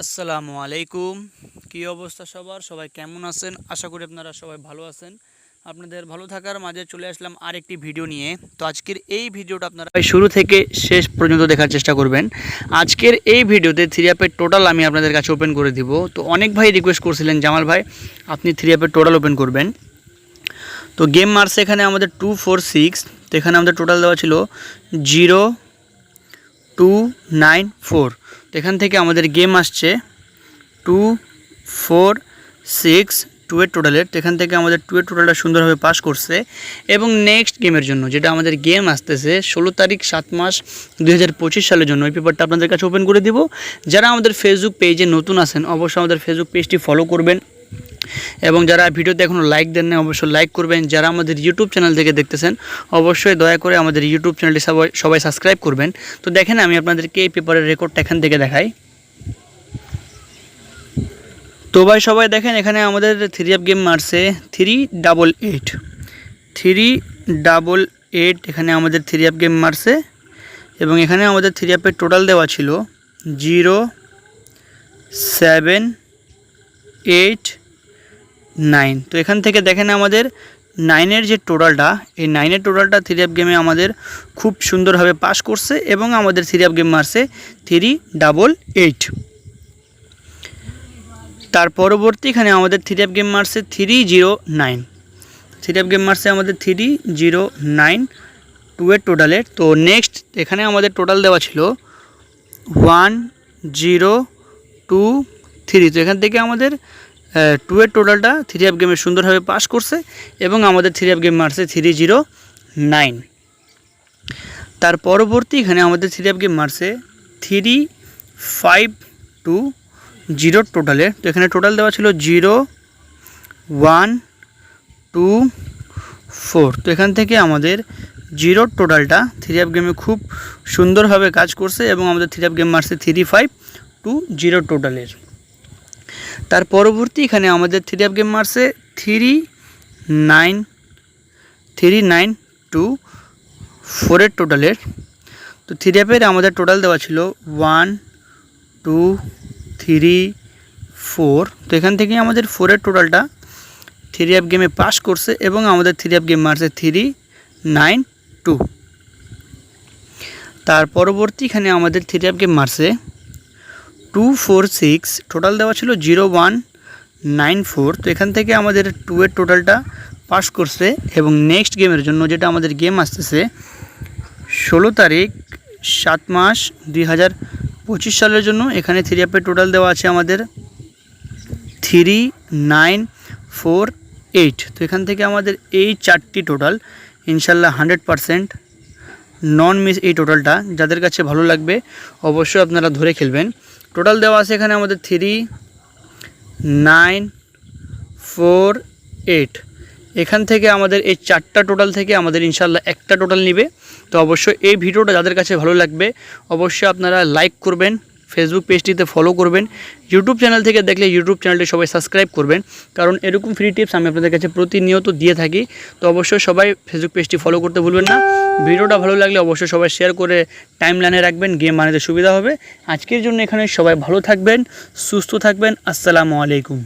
আসসালামু আলাইকুম। কি অবস্থা সবার? সবাই কেমন আছেন? আশা করি আপনারা সবাই ভালো আছেন। আপনাদের ভালো থাকার মাঝে চলে আসলাম আরেকটি ভিডিও নিয়ে। তো আজকের এই ভিডিওটা আপনারা শুরু থেকে শেষ পর্যন্ত দেখার চেষ্টা করবেন। আজকের এই ভিডিওতে থ্রি অ্যাপের টোটাল আমি আপনাদের কাছে ওপেন করে দিব। তো অনেক ভাই রিকোয়েস্ট করছিলেন জামাল ভাই আপনি থ্রি অ্যাপের টোটাল ওপেন করবেন। তো গেম মার্কস এখানে আমাদের 246। তো এখানে আমাদের টোটাল দেওয়া ছিল 0294। তো এখান থেকে আমাদের গেম আসছে 246 2 এর টোটালের। তো এখান থেকে আমাদের 2 এর টোটালটা সুন্দরভাবে পাস করছে। এবং নেক্সট গেমের জন্য যেটা আমাদের গেম আসতেছে 16 তারিখ 7 মাস 2025 সালের জন্য ওই পেপারটা আপনাদের কাছে ওপেন করে দিব। যারা আমাদের ফেসবুক পেজে নতুন আছেন অবশ্যই আমাদের ফেসবুক পেজটি ফলো করবেন, এবং যারা ভিডিওতে এখনও লাইক দেন না অবশ্যই লাইক করবেন। যারা আমাদের ইউটিউব চ্যানেল থেকে দেখতেছেন অবশ্যই দয়া করে আমাদের ইউটিউব চ্যানেলটি সবাই সাবস্ক্রাইব করবেন। তো দেখেন আমি আপনাদেরকে এই পেপারের রেকর্ডটা এখান থেকে দেখাই। তো ভাই সবাই দেখেন এখানে আমাদের থ্রি অ্যাপ গেম মারছে 388 এখানে আমাদের থ্রি অ্যাপ গেম মারছে। এবং এখানে আমাদের থ্রি অ্যাপের টোটাল দেওয়া ছিল 0789। তো এখান থেকে দেখেন আমাদের 9-এর যে টোটালটা, এই 9-এর টোটালটা থ্রি অ্যাপ গেমে আমাদের খুব সুন্দরভাবে পাস করছে এবং আমাদের থ্রি অ্যাপ গেম মারছে 388। তার পরবর্তী এখানে আমাদের থ্রি অ্যাপ গেম মারছে 309। থ্রি অ্যাপ গেম মারছে আমাদের 309 2 এর টোটালের। তো নেক্সট এখানে আমাদের টোটাল দেওয়া ছিল 1023। তো এখান থেকে আমাদের 2 এর টোটালটা থ্রি অ্যাপ গেমে সুন্দরভাবে পাস করছে এবং আমাদের থ্রি অ্যাপ গেম মারছে 309। তার পরবর্তী এখানে আমাদের থ্রি অ্যাপ গেম মারছে 352 টোটালের। তো এখানে টোটাল দেওয়া ছিল 0124। তো এখান থেকে আমাদের টোটালটা থ্রি অ্যাপ গেমে খুব সুন্দরভাবে কাজ করছে এবং আমাদের থ্রি অ্যাপ গেম মারছে 3520 টোটালের। তার পরবর্তী এখানে আমাদের থ্রি অ্যাপ গেম মারছে 392 এর টোটালের। তো থ্রি অ্যাপের আমাদের টোটাল দেওয়া ছিল 1234। তো এখান থেকে আমাদের 4 এর টোটালটা থ্রি অ্যাপ গেমে পাস করছে এবং আমাদের থ্রি অ্যাপ গেম মারছে 392। তার পরবর্তী এখানে আমাদের থ্রি অ্যাপ গেম মারছে 246। টোটাল দেওয়া ছিল 0194। তো এখান থেকে আমাদের 2 এর টোটালটা পাস করছে এবং নেক্সট গেমের জন্য যেটা আমাদের গেম আসতেছে 16 তারিখ 7 মাস 2025 সালের জন্য এখানে থ্রি অ্যাপের টোটাল দেওয়া আছে আমাদের 3948। তো এখান থেকে আমাদের এই চারটি টোটাল ইনশাল্লাহ 100% নন মিস। এই টোটালটা যাদের কাছে ভালো লাগবে অবশ্যই আপনারা ধরে খেলবেন। টোটাল দেওয়া আছে এখানে আমাদের 3948। এখান থেকে আমাদের এই চারটা টোটাল থেকে আমাদের ইনশাল্লাহ একটা টোটাল নিবে। তো অবশ্যই এই ভিডিওটা যাদের কাছে ভালো লাগবে অবশ্যই আপনারা লাইক করবেন, ফেসবুক পেজটিতে ফলো করবেন, ইউটিউব চ্যানেল থেকে দেখলে ইউটিউব চ্যানেলটি সবাই সাবস্ক্রাইব করবেন, কারণ এরকম ফ্রি টিপস আমি আপনাদের কাছে প্রতিনিয়ত দিয়ে থাকি। তো অবশ্যই সবাই ফেসবুক পেজটি ফলো করতে ভুলবেন না। ভিডিওটা ভালো লাগলে অবশ্যই সবাই শেয়ার করে টাইমলাইনে রাখবেন, গেম বানাতে সুবিধা হবে। আজকের জন্য এখানে সবাই ভালো থাকবেন, সুস্থ থাকবেন। আসসালামু আলাইকুম।